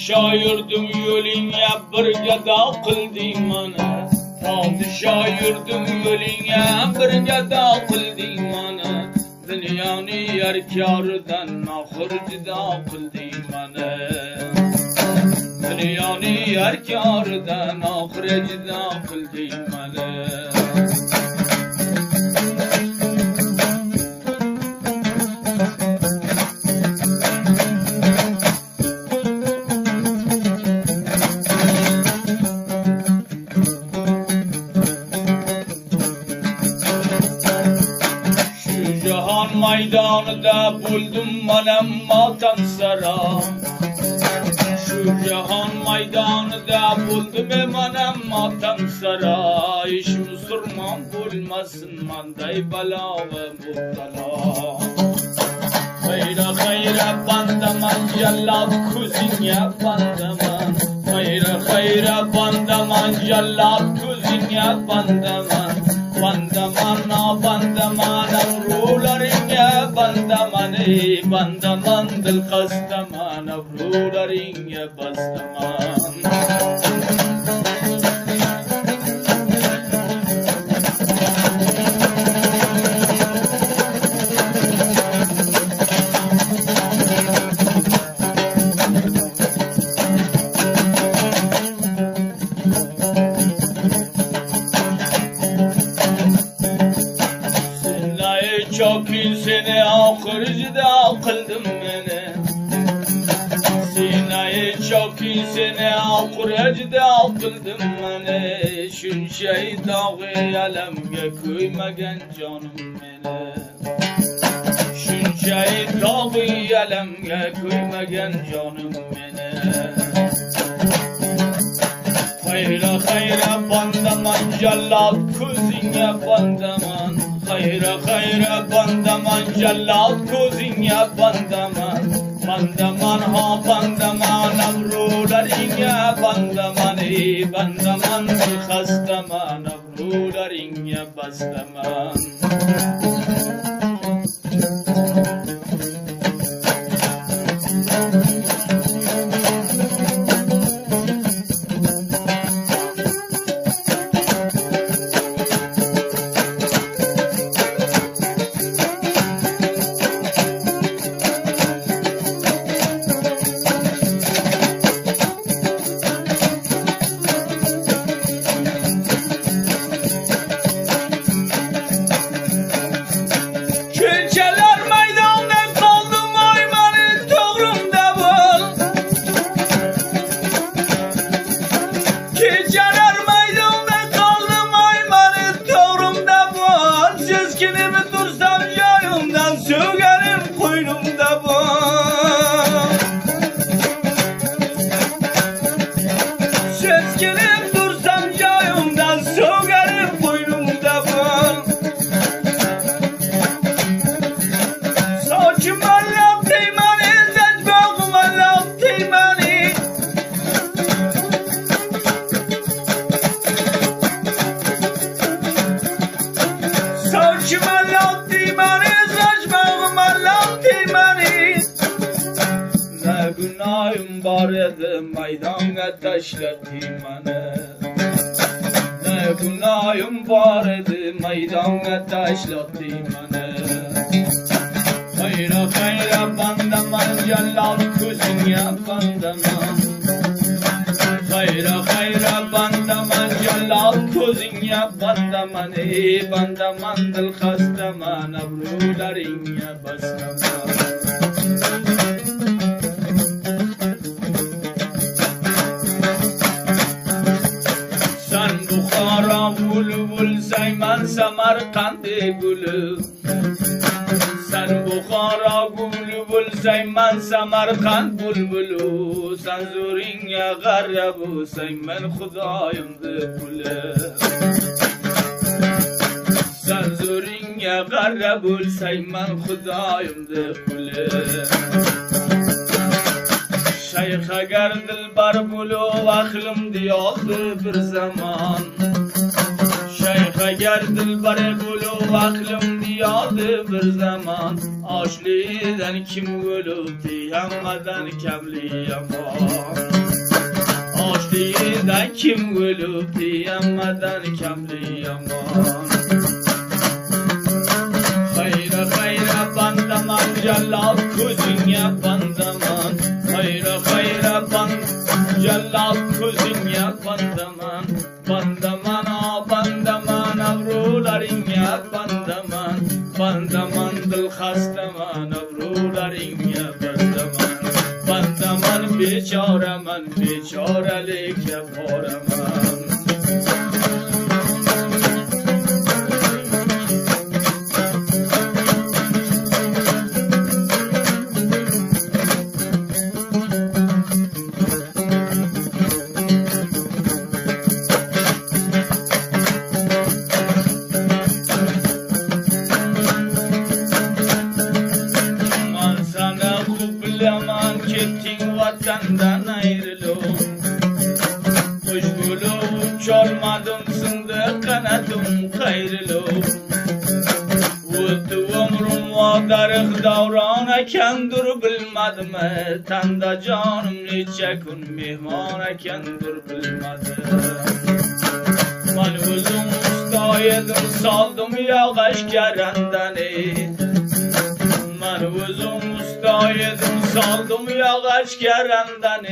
Podshoyirdim yo'lingga birga dov qilding mana. Podshoyirdim yo'lingga birga dov qilding mana. Dunyoni yarkoridan oxir judo qilding mana. Dunyoni yarkoridan oxir judo qilding mana. Maydonida buldum manam motam sara. Shu jahon maydonida buldum manam motam sara. Ish musulmon bo'lmasin manday balo va mubtalo. Xayra xayra bandaman jallod ko'zingga bandaman. Xayra bandaman jallod ko'zingga bandaman. Bandaman avrularingga bandaman bandaman dil qasdaman avrularingga basdaman. Chokin seni oxir judo qildim meni. Sinayi chokin seni oxir judo qildim meni. Shuncha dog'i alamga ko'ymagan jonim meni. Shuncha dog'i alamga ko'ymagan jonim meni. Xayra bandaman jallod ko'zingga bandaman. Xayra bandaman jallod ko'zingga bandaman. Bandaman ha bandaman avrularingga bandaman bandaman xastaman avrularingga basdaman. Günahım var idi maydonga tashladim mana. Ne günahım var idi maydonga tashladim mana. Xayra bandaman jallod ko'zingga bandaman. Xayra bandaman jallod ko'zingga bandaman bandaman dil qasdaman avrularingga basdaman. Bulbul sayman Samarqandde guli. Sen Buxoro bulbul sayman Samarqand bulbulu. Sen zo'ringga g'arra bo'lsang men Xudoyimni quli. Sen zo'ringga g'arra bo'lsang men Xudoyimni quli. Shayx agar dilbar bo'lib aqlim diyoldi bir zamon. Şeyh eğer dilbare bulu aklım diyadı bir zaman. Aşliden kim gülü diyemeden kemli yaman. Aşliden kim gülü diyemeden kemli yaman. Hayra hayra bandaman cellat kuzunye bandaman. Hayra hayra cellat kuzunye bandaman. Bandaman a bandaman avruların ya bandaman. Bandaman dil hastaman avruların ya bandaman. Bandaman beçareman beçarelik yapareman. Vatandan ayrılıp kuş bulup uçolmadım sındı kanadım kayrılıp Vüttü ömrüm o darık davran ekendir bilmedim Tanda canım nice gün mihman ekendir bilmedim Ben uzun ustaydım saldım yağış gerenden Ben uzun ustaydım saldım yağış gerenden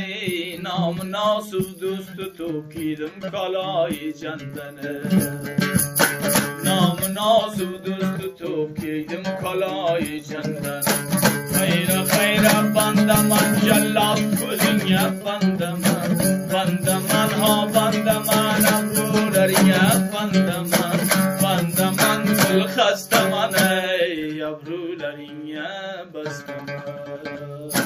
Namı nasıl düz tutup giydim kalayı cendene Namı nasıl düz tutup giydim kalayı cendene Hayra hayra bandaman cellat gözün ya bandaman Bandaman ha bandaman avrular ya bandaman Bandaman gül hastaman ey yavruların ya bastaman